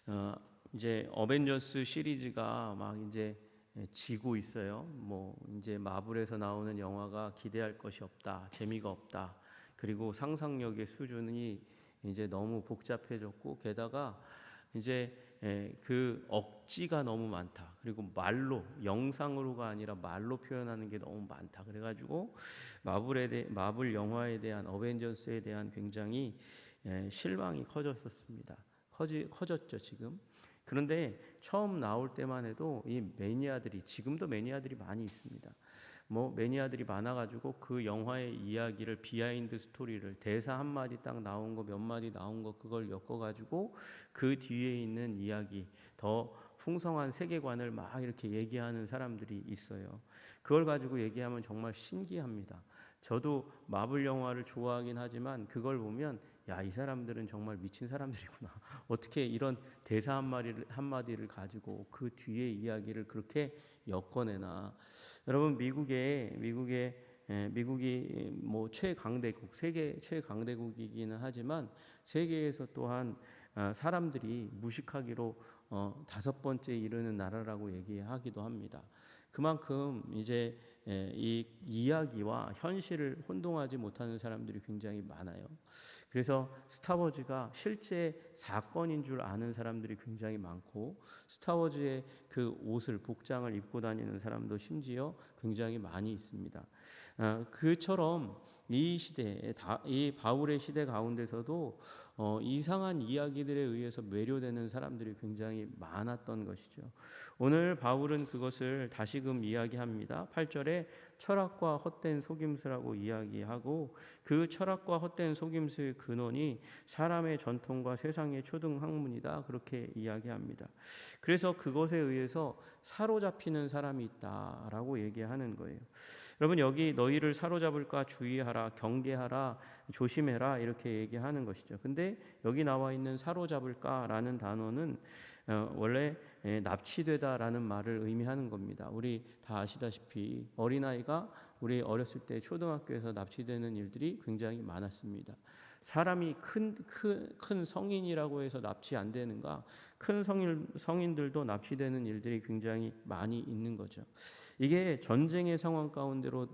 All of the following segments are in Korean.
어, 이제 어벤져스 시리즈가 막 이제 지고 있어요. 뭐 이제 마블에서 나오는 영화가 기대할 것이 없다, 재미가 없다. 그리고 상상력의 수준이 이제 너무 복잡해졌고, 게다가 이제 그 억지가 너무 많다. 그리고 말로, 영상으로가 아니라 말로 표현하는 게 너무 많다. 그래가지고 마블 영화에 대한, 어벤져스에 대한 굉장히 실망이 커졌었습니다. 커졌죠 지금. 그런데 처음 나올 때만 해도 이 매니아들이, 지금도 매니아들이 많이 있습니다. 뭐 매니아들이 많아가지고 그 영화의 이야기를, 비하인드 스토리를, 대사 한 마디 딱 나온 거, 몇 마디 나온 거, 그걸 엮어가지고 그 뒤에 있는 이야기, 더 풍성한 세계관을 막 이렇게 얘기하는 사람들이 있어요. 그걸 가지고 얘기하면 정말 신기합니다. 저도 마블 영화를 좋아하긴 하지만 그걸 보면, 야, 이 사람들은 정말 미친 사람들이구나. 어떻게 이런 대사 한마디를 가지고 그 뒤에 이야기를 그렇게 엮어내나. 여러분, 미국이 뭐 최강대국, 세계 최강대국이기는 하지만 세계에서 또한 사람들이 무식하기로 5번째 이르는 나라라고 얘기하기도 합니다. 그만큼 이제 이 이야기와 현실을 혼동하지 못하는 사람들이 굉장히 많아요. 그래서 스타워즈가 실제 사건인 줄 아는 사람들이 굉장히 많고, 스타워즈의 그 옷을, 복장을 입고 다니는 사람도 심지어 굉장히 많이 있습니다. 그처럼 이 시대에, 이 바울의 시대 가운데서도 이상한 이야기들에 의해서 매료되는 사람들이 굉장히 많았던 것이죠. 오늘 바울은 그것을 다시금 이야기합니다. 8절에 철학과 헛된 속임수라고 이야기하고, 그 철학과 헛된 속임수의 근원이 사람의 전통과 세상의 초등 학문이다, 그렇게 이야기합니다. 그래서 그것에 의해서 사로잡히는 사람이 있다라고 얘기하는 거예요. 여러분, 여기 너희를 사로잡을까 주의하라, 경계하라, 조심해라, 이렇게 얘기하는 것이죠. 근데 여기 나와 있는 사로잡을까라는 단어는 원래 납치되다라는 말을 의미하는 겁니다. 우리 다 아시다시피 어린아이가 우리 어렸을 때 초등학교에서 납치되는 일들이 굉장히 많았습니다. 사람이 큰 성인이라고 해서 납치 안 되는가? 큰 성인들도 납치되는 일들이 굉장히 많이 있는 거죠. 이게 전쟁의 상황 가운데로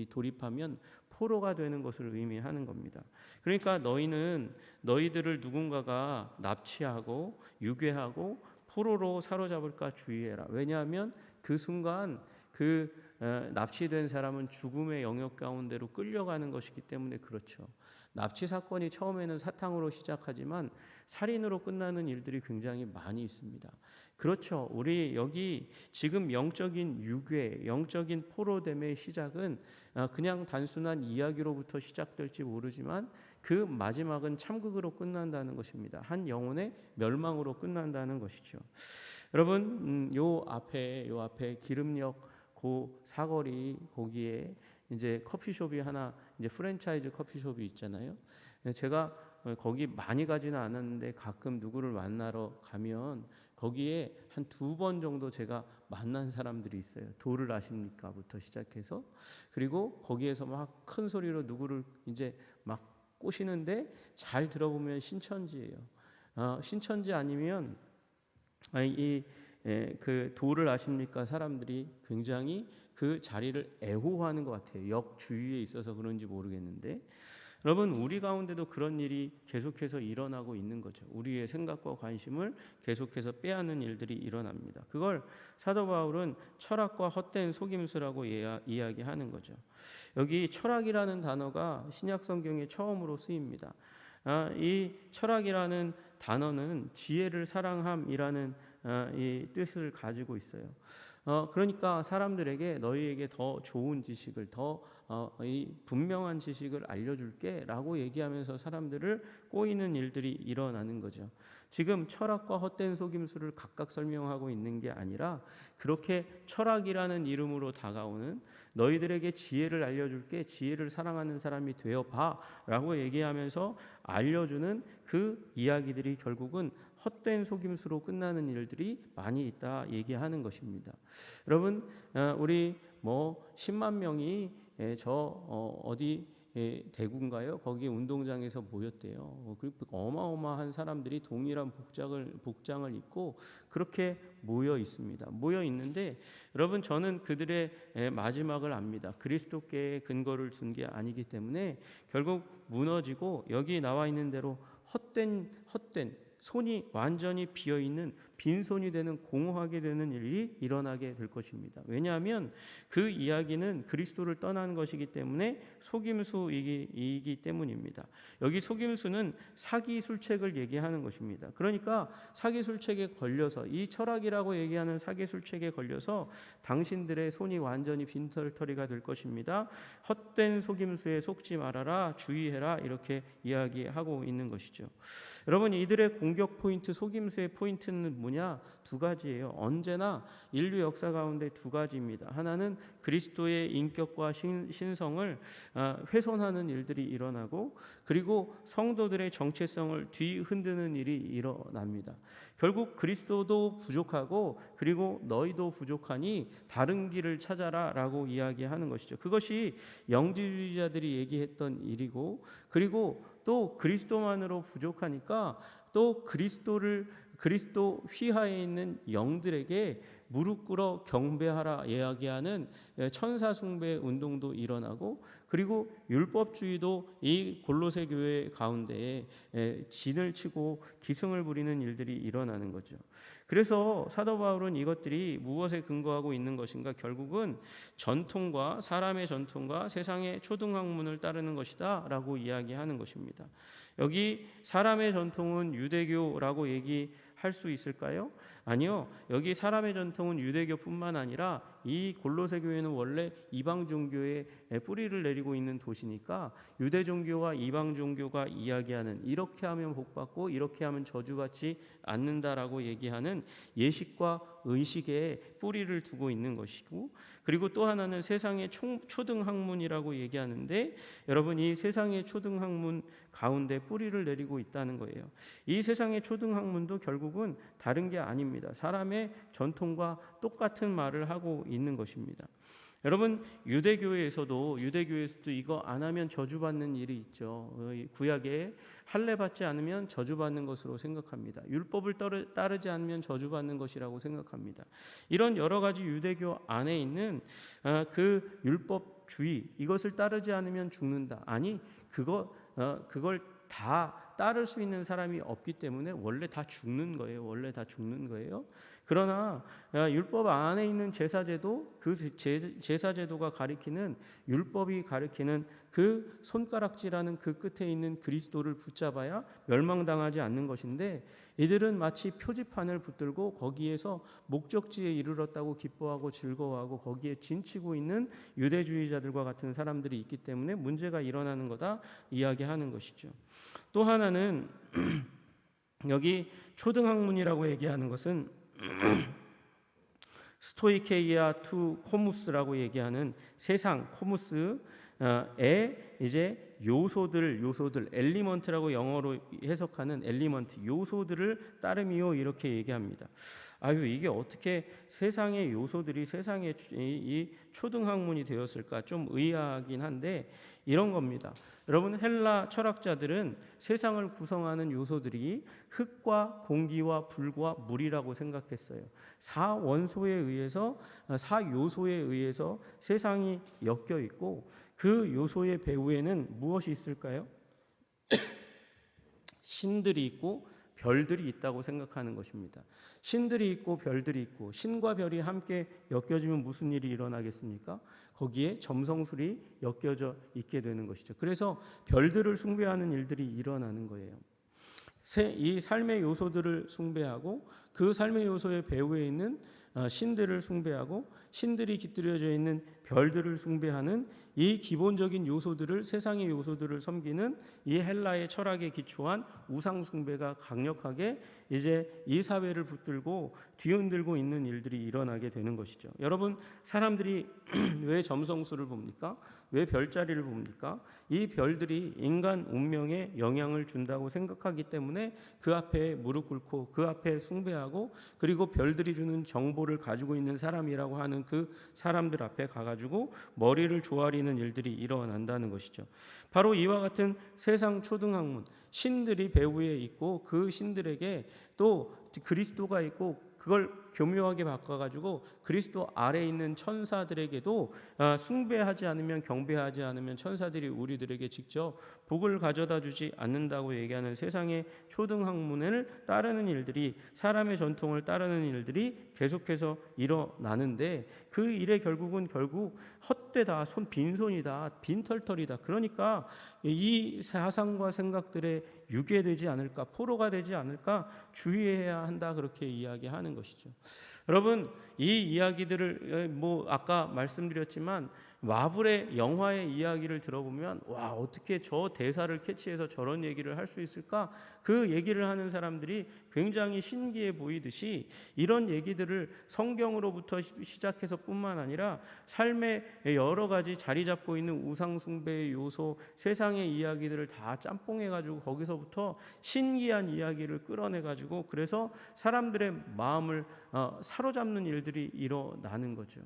돌입하면 포로가 되는 것을 의미하는 겁니다. 그러니까 너희들을 누군가가 납치하고 유괴하고 포로로 사로잡을까 주의해라. 왜냐하면 그 순간 납치된 사람은 죽음의 영역 가운데로 끌려가는 것이기 때문에 그렇죠. 납치 사건이 처음에는 사탕으로 시작하지만 살인으로 끝나는 일들이 굉장히 많이 있습니다. 그렇죠. 우리 여기 지금 영적인 유괴, 영적인 포로됨의 시작은 그냥 단순한 이야기로부터 시작될지 모르지만 그 마지막은 참극으로 끝난다는 것입니다. 한 영혼의 멸망으로 끝난다는 것이죠. 여러분, 요 앞에 기름역 그 사거리, 거기에 이제 커피숍이 하나, 이제 프랜차이즈 커피숍이 있잖아요. 제가 거기 많이 가지는 않았는데 가끔 누구를 만나러 가면 거기에 한 2번 정도 제가 만난 사람들이 있어요. 도를 아십니까?부터 시작해서, 그리고 거기에서 막 큰 소리로 누구를 이제 막 꼬시는데, 잘 들어보면 신천지예요. 신천지 아니면 그 도를 아십니까? 사람들이 굉장히 그 자리를 애호하는 것 같아요. 역 주위에 있어서 그런지 모르겠는데, 여러분, 우리 가운데도 그런 일이 계속해서 일어나고 있는 거죠. 우리의 생각과 관심을 계속해서 빼앗는 일들이 일어납니다. 그걸 사도 바울은 철학과 헛된 속임수라고 이야기하는 거죠. 여기 철학이라는 단어가 신약 성경에 처음으로 쓰입니다. 이 철학이라는 단어는 지혜를 사랑함이라는 이 뜻을 가지고 있어요. 그러니까 사람들에게 너희에게 더 좋은 지식을, 더 이 분명한 지식을 알려줄게라고 얘기하면서 사람들을 꼬이는 일들이 일어나는 거죠. 지금 철학과 헛된 속임수를 각각 설명하고 있는 게 아니라, 그렇게 철학이라는 이름으로 다가오는, 너희들에게 지혜를 알려줄게, 지혜를 사랑하는 사람이 되어봐라고 얘기하면서 알려주는 그 이야기들이 결국은 헛된 속임수로 끝나는 일들이 많이 있다 얘기하는 것입니다. 여러분, 우리 10만 명이 어디 대구인가요? 거기 운동장에서 모였대요. 그리고 어마어마한 사람들이 동일한 복장을 입고 그렇게 모여 있습니다. 모여 있는데 여러분, 저는 그들의 마지막을 압니다. 그리스도께의 근거를 둔 게 아니기 때문에 결국 무너지고, 여기 나와 있는 대로 헛된 손이 완전히 비어있는 빈손이 되는, 공허하게 되는 일이 일어나게 될 것입니다. 왜냐하면 그 이야기는 그리스도를 떠나는 것이기 때문에 속임수이기 때문입니다. 여기 속임수는 사기술책을 얘기하는 것입니다. 그러니까 사기술책에 걸려서, 이 철학이라고 얘기하는 사기술책에 걸려서 당신들의 손이 완전히 빈털터리가 될 것입니다. 헛된 속임수에 속지 말아라, 주의해라, 이렇게 이야기하고 있는 것이죠. 여러분, 이들의 공격 포인트, 속임수의 포인트는 뭐냐? 두 가지예요. 언제나 인류 역사 가운데 두 가지입니다. 하나는 그리스도의 인격과 신성을 훼손하는 일들이 일어나고, 그리고 성도들의 정체성을 뒤흔드는 일이 일어납니다. 결국 그리스도도 부족하고 그리고 너희도 부족하니 다른 길을 찾아라 라고 이야기하는 것이죠. 그것이 영지주의자들이 얘기했던 일이고, 그리고 또 그리스도만으로 부족하니까 또 그리스도 휘하에 있는 영들에게 무릎 꿇어 경배하라 이야기하는 천사 숭배 운동도 일어나고, 그리고 율법주의도 이 골로새 교회 가운데에 진을 치고 기승을 부리는 일들이 일어나는 거죠. 그래서 사도 바울은 이것들이 무엇에 근거하고 있는 것인가? 결국은 전통과, 사람의 전통과 세상의 초등학문을 따르는 것이다 라고 이야기하는 것입니다. 여기 사람의 전통은 유대교라고 얘기할 수 있을까요? 아니요. 여기 사람의 전통은 유대교뿐만 아니라 이 골로새 교회는 원래 이방 종교의 뿌리를 내리고 있는 도시니까 유대 종교와 이방 종교가 이야기하는, 이렇게 하면 복받고 이렇게 하면 저주받지 않는다라고 얘기하는 예식과 의식에 뿌리를 두고 있는 것이고, 그리고 또 하나는 세상의 초등학문이라고 얘기하는데, 여러분, 이 세상의 초등학문 가운데 뿌리를 내리고 있다는 거예요. 이 세상의 초등학문도 결국은 다른 게 아닙니다. 사람의 전통과 똑같은 말을 하고 있는 것입니다. 여러분, 유대교에서도 이거 안 하면 저주받는 일이 있죠. 구약에 할례 받지 않으면 저주받는 것으로 생각합니다. 율법을 따르지 않으면 저주받는 것이라고 생각합니다. 이런 여러 가지 유대교 안에 있는 그 율법주의, 이것을 따르지 않으면 죽는다. 아니, 그걸 다 따를 수 있는 사람이 없기 때문에 원래 다 죽는 거예요. 그러나 율법 안에 있는 제사제도, 그 제사제도가 가리키는, 율법이 가리키는 그 손가락질하는 그 끝에 있는 그리스도를 붙잡아야 멸망당하지 않는 것인데, 이들은 마치 표지판을 붙들고 거기에서 목적지에 이르렀다고 기뻐하고 즐거워하고 거기에 진치고 있는 유대주의자들과 같은 사람들이 있기 때문에 문제가 일어나는 거다 이야기하는 것이죠. 또 하나는 여기 초등학문이라고 얘기하는 것은 스토이케이아 투 코무스라고 얘기하는 세상, 코무스의 이제 요소들, 엘리먼트라고 영어로 해석하는 엘리먼트, 요소들을 따름이요, 이렇게 얘기합니다. 이게 어떻게 세상의 요소들이 세상의 이 초등학문이 되었을까? 좀 의아하긴 한데 이런 겁니다. 여러분, 헬라 철학자들은 세상을 구성하는 요소들이 흙과 공기와 불과 물이라고 생각했어요. 사요소에 의해서 세상이 엮여 있고, 그 요소의 배후에는 무엇이 있을까요? 신들이 있고 별들이 있다고 생각하는 것입니다. 신들이 있고 별들이 있고, 신과 별이 함께 엮여지면 무슨 일이 일어나겠습니까? 거기에 점성술이 엮여져 있게 되는 것이죠. 그래서 별들을 숭배하는 일들이 일어나는 거예요. 이 삶의 요소들을 숭배하고, 그 삶의 요소의 배후에 있는 신들을 숭배하고, 신들이 깃들여져 있는 별들을 숭배하는 이 기본적인 요소들을, 세상의 요소들을 섬기는 이 헬라의 철학에 기초한 우상 숭배가 강력하게 이제 이 사회를 붙들고 뒤흔들고 있는 일들이 일어나게 되는 것이죠. 여러분, 사람들이 왜 점성술을 봅니까? 왜 별자리를 봅니까? 이 별들이 인간 운명에 영향을 준다고 생각하기 때문에 그 앞에 무릎 꿇고 그 앞에 숭배하고, 그리고 별들이 주는 정보를 부모를 가지고 있는 사람이라고 하는 그 사람들 앞에 가가지고 머리를 조아리는 일들이 일어난다는 것이죠. 바로 이와 같은 세상 초등학문, 신들이 배후에 있고 그 신들에게 또 그리스도가 있고 그걸 교묘하게 바꿔가지고 그리스도 아래에 있는 천사들에게도 숭배하지 않으면, 경배하지 않으면 천사들이 우리들에게 직접 복을 가져다 주지 않는다고 얘기하는 세상의 초등학문을 따르는 일들이, 사람의 전통을 따르는 일들이 계속해서 일어나는데, 그 일의 결국 헛되다, 빈손이다, 빈털털이다. 그러니까 이 사상과 생각들에 유괴되지 않을까, 포로가 되지 않을까 주의해야 한다, 그렇게 이야기하는 것이죠. 여러분, 이 이야기들을 아까 말씀드렸지만 마블의 영화의 이야기를 들어보면 와, 어떻게 저 대사를 캐치해서 저런 얘기를 할 수 있을까? 그 얘기를 하는 사람들이 굉장히 신기해 보이듯이 이런 얘기들을 성경으로부터 시작해서 뿐만 아니라 삶의 여러 가지 자리 잡고 있는 우상 숭배의 요소, 세상의 이야기들을 다 짬뽕해가지고 거기서부터 신기한 이야기를 끌어내가지고 그래서 사람들의 마음을 사로잡는 일들이 일어나는 거죠.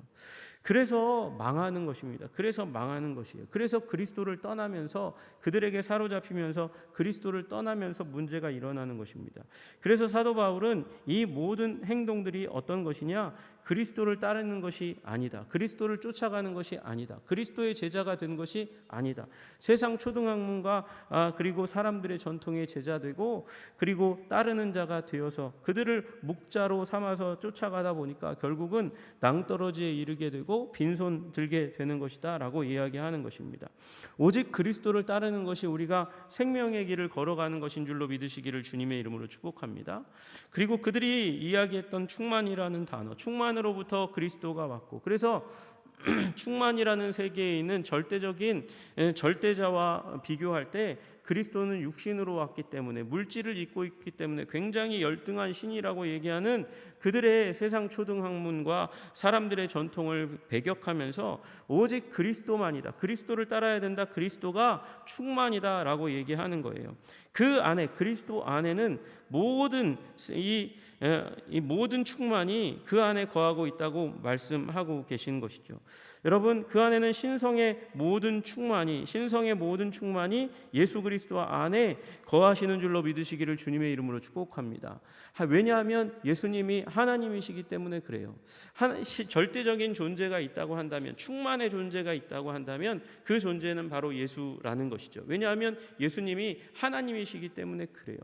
그래서 망하는 것입니다. 그래서 망하는 것이에요. 그래서 그리스도를 떠나면서, 그들에게 사로잡히면서 그리스도를 떠나면서 문제가 일어나는 것입니다. 그래서 사도 바울은 이 모든 행동들이 어떤 것이냐? 그리스도를 따르는 것이 아니다. 그리스도를 쫓아가는 것이 아니다. 그리스도의 제자가 된 것이 아니다. 세상 초등학문과 그리고 사람들의 전통의 제자되고 그리고 따르는 자가 되어서 그들을 목자로 삼아서 쫓아가다 보니까 결국은 낭떠러지에 이르게 되고 빈손 들게 되는 것이다 라고 이야기하는 것입니다. 오직 그리스도를 따르는 것이 우리가 생명의 길을 걸어가는 것인 줄로 믿으시기를 주님의 이름으로 축복합니다. 그리고 그들이 이야기했던 충만이라는 단어, 충만으로부터 그리스도가 왔고, 그래서 충만이라는 세계에 있는 절대적인 절대자와 비교할 때 그리스도는 육신으로 왔기 때문에, 물질을 입고 있기 때문에 굉장히 열등한 신이라고 얘기하는 그들의 세상 초등학문과 사람들의 전통을 배격하면서 오직 그리스도만이다, 그리스도를 따라야 된다, 그리스도가 충만이다 라고 얘기하는 거예요. 그 안에, 그리스도 안에는 모든 이 모든 충만이 그 안에 거하고 있다고 말씀하고 계신 것이죠. 여러분, 그 안에는 신성의 모든 충만이 예수 그리스도 안에 거하시는 줄로 믿으시기를 주님의 이름으로 축복합니다. 왜냐하면 예수님이 하나님이시기 때문에 그래요. 절대적인 존재가 있다고 한다면, 충만의 존재가 있다고 한다면 그 존재는 바로 예수라는 것이죠. 왜냐하면 예수님이 하나님이시기 때문에 그래요.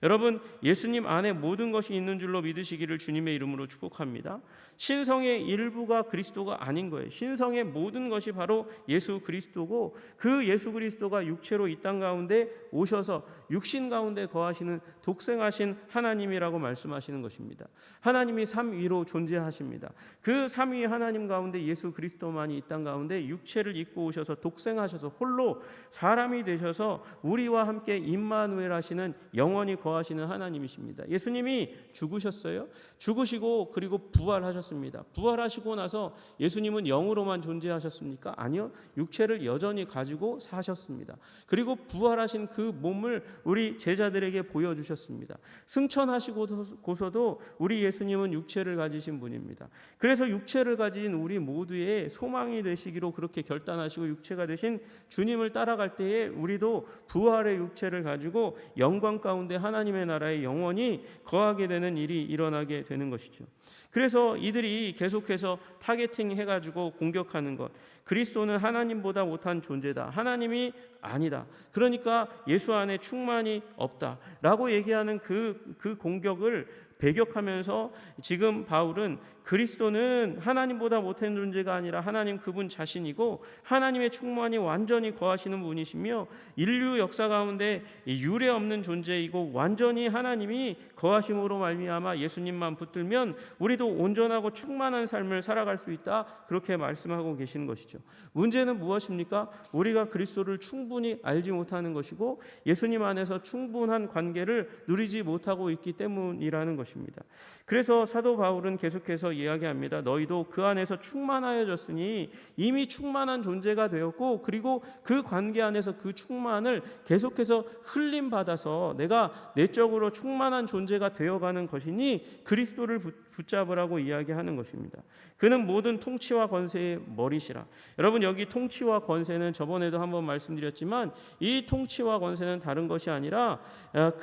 여러분, 예수님 안에 모든 것이 있는 줄로 믿으시기를 주님의 이름으로 축복합니다. 신성의 일부가 그리스도가 아닌 거예요. 신성의 모든 것이 바로 예수 그리스도고, 그 예수 그리스도가 육체로 이 땅 가운데 오셔서 육신 가운데 거하시는 독생하신 하나님이라고 말씀하시는 것입니다. 하나님이 삼위로 존재하십니다. 그 삼위 하나님 가운데 예수 그리스도만이 이 땅 가운데 육체를 입고 오셔서 독생하셔서 홀로 사람이 되셔서 우리와 함께 임마누엘 하시는 영원히 거하시는 하나님이십니다. 예수님이 죽으셨어요. 죽으시고 그리고 부활하셨습니다. 부활하시고 나서 예수님은 영으로만 존재하셨습니까? 아니요. 육체를 여전히 가지고 사셨습니다. 그리고 부활하신 그 몸을 우리 제자들에게 보여주셨습니다. 승천하시고서도 우리 예수님은 육체를 가지신 분입니다. 그래서 육체를 가진 우리 모두의 소망이 되시기로 그렇게 결단하시고 육체가 되신 주님을 따라갈 때에 우리도 부활의 육체를 가지고 영광 가운데 하나님의 나라에 영원히 거하게 되는 일이 일어나게 되는 것이죠. 그래서 이들이 계속해서 타겟팅 해가지고 공격하는 것, 그리스도는 하나님보다 못한 존재다, 하나님이 아니다, 그러니까 예수 안에 충만이 없다 라고 얘기하는 그 공격을 배격하면서 지금 바울은 그리스도는 하나님보다 못한 존재가 아니라 하나님 그분 자신이고 하나님의 충만이 완전히 거하시는 분이시며 인류 역사 가운데 유례 없는 존재이고 완전히 하나님이 거하심으로 말미암아 예수님만 붙들면 우리도 온전하고 충만한 삶을 살아갈 수 있다, 그렇게 말씀하고 계시는 것이죠. 문제는 무엇입니까? 우리가 그리스도를 충분히 알지 못하는 것이고 예수님 안에서 충분한 관계를 누리지 못하고 있기 때문이라는 것입니다. 것입니다. 그래서 사도 바울은 계속해서 이야기합니다. 너희도 그 안에서 충만하여졌으니 이미 충만한 존재가 되었고, 그리고 그 관계 안에서 그 충만을 계속해서 흘림 받아서 내가 내적으로 충만한 존재가 되어가는 것이니 그리스도를 붙잡으라고 이야기하는 것입니다. 그는 모든 통치와 권세의 머리시라. 여러분, 여기 통치와 권세는 저번에도 한번 말씀드렸지만 이 통치와 권세는 다른 것이 아니라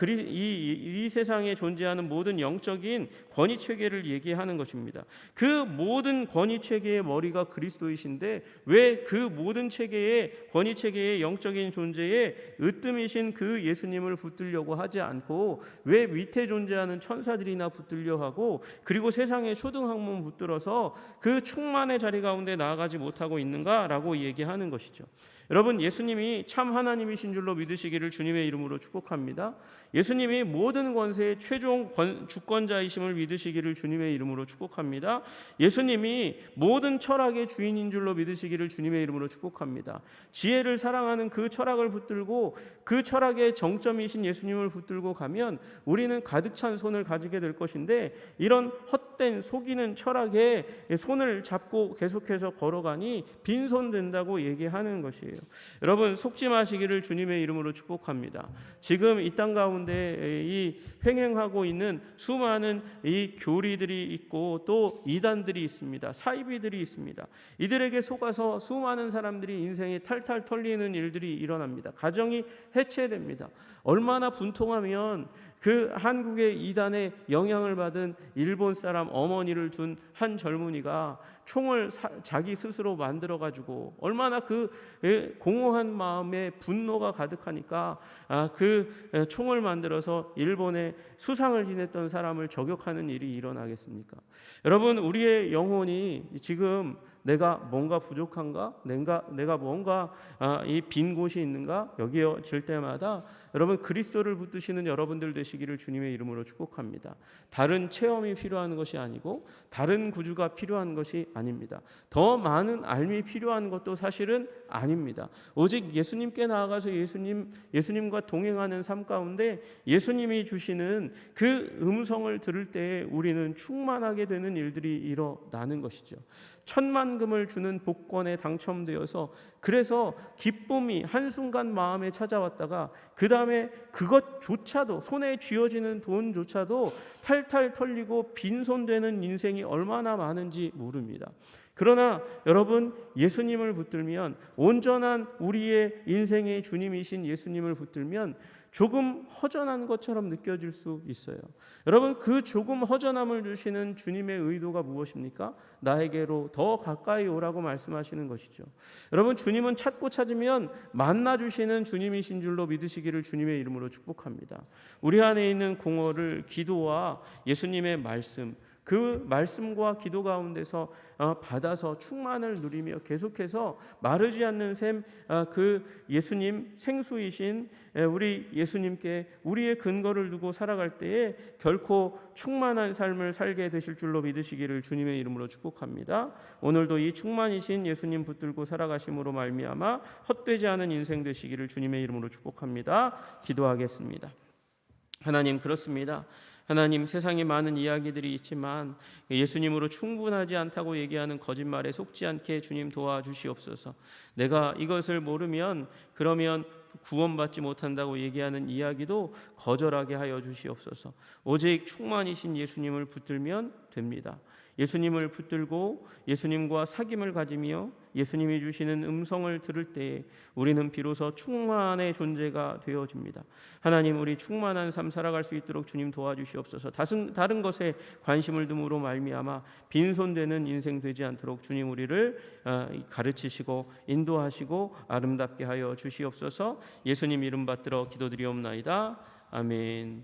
이 세상에 존재하는 모든 영적인 권위 체계를 얘기하는 것입니다. 그 모든 권위 체계의 머리가 그리스도이신데 왜 그 모든 체계의 권위 체계의 영적인 존재에 으뜸이신 그 예수님을 붙들려고 하지 않고 왜 밑에 존재하는 천사들이나 붙들려 하고, 그리고 세상의 초등학문 붙들어서 그 충만의 자리 가운데 나아가지 못하고 있는가라고 얘기하는 것이죠. 여러분, 예수님이 참 하나님이신 줄로 믿으시기를 주님의 이름으로 축복합니다. 예수님이 모든 권세의 최종 주권자이심을 믿으시기를 주님의 이름으로 축복합니다. 예수님이 모든 철학의 주인인 줄로 믿으시기를 주님의 이름으로 축복합니다. 지혜를 사랑하는 그 철학을 붙들고 그 철학의 정점이신 예수님을 붙들고 가면 우리는 가득 찬 손을 가지게 될 것인데, 이런 헛된 속이는 철학에 손을 잡고 계속해서 걸어가니 빈손 된다고 얘기하는 것이에요. 여러분, 속지 마시기를 주님의 이름으로 축복합니다. 지금 이 땅 가운데 이 횡행하고 있는 수많은 이 교리들이 있고 또 이단들이 있습니다. 사이비들이 있습니다. 이들에게 속아서 수많은 사람들이 인생이 탈탈 털리는 일들이 일어납니다. 가정이 해체됩니다. 얼마나 분통하면 그 한국의 이단에 영향을 받은 일본 사람 어머니를 둔 한 젊은이가 총을 자기 스스로 만들어 가지고 얼마나 그 공허한 마음에 분노가 가득하니까 그 총을 만들어서 일본에 수상을 지냈던 사람을 저격하는 일이 일어나겠습니까? 여러분, 우리의 영혼이 지금 내가 뭔가 부족한가? 내가 뭔가 이 빈 곳이 있는가? 여겨질 때마다 여러분, 그리스도를 붙드시는 여러분들 되시기를 주님의 이름으로 축복합니다. 다른 체험이 필요한 것이 아니고 다른 구주가 필요한 것이 아닙니다. 더 많은 알미 필요한 것도 사실은 아닙니다. 오직 예수님께 나아가서 예수님과 동행하는 삶 가운데 예수님이 주시는 그 음성을 들을 때 우리는 충만하게 되는 일들이 일어나는 것이죠. 천만금을 주는 복권에 당첨되어서 그래서 기쁨이 한순간 마음에 찾아왔다가 그 다음에 그것조차도, 손에 쥐어지는 돈조차도 탈탈 털리고 빈손되는 인생이 얼마나 많은지 모릅니다. 그러나 여러분, 예수님을 붙들면, 온전한 우리의 인생의 주님이신 예수님을 붙들면 조금 허전한 것처럼 느껴질 수 있어요. 여러분, 그 조금 허전함을 주시는 주님의 의도가 무엇입니까? 나에게로 더 가까이 오라고 말씀하시는 것이죠. 여러분, 주님은 찾고 찾으면 만나주시는 주님이신 줄로 믿으시기를 주님의 이름으로 축복합니다. 우리 안에 있는 공허를 기도와 예수님의 말씀, 그 말씀과 기도 가운데서 받아서 충만을 누리며 계속해서 마르지 않는 셈, 그 예수님 생수이신 우리 예수님께 우리의 근거를 두고 살아갈 때에 결코 충만한 삶을 살게 되실 줄로 믿으시기를 주님의 이름으로 축복합니다. 오늘도 이 충만이신 예수님 붙들고 살아가심으로 말미암아 헛되지 않은 인생 되시기를 주님의 이름으로 축복합니다. 기도하겠습니다. 하나님, 그렇습니다. 하나님, 세상에 많은 이야기들이 있지만 예수님으로 충분하지 않다고 얘기하는 거짓말에 속지 않게 주님 도와주시옵소서. 내가 이것을 모르면 그러면 구원받지 못한다고 얘기하는 이야기도 거절하게 하여 주시옵소서. 오직 충만이신 예수님을 붙들면 됩니다. 예수님을 붙들고 예수님과 사귐을 가지며 예수님이 주시는 음성을 들을 때에 우리는 비로소 충만의 존재가 되어집니다. 하나님, 우리 충만한 삶 살아갈 수 있도록 주님 도와주시옵소서. 다른 것에 관심을 둠으로 말미암아 빈손되는 인생 되지 않도록 주님 우리를 가르치시고 인도하시고 아름답게 하여 주시옵소서. 예수님 이름 받들어 기도드리옵나이다. 아멘.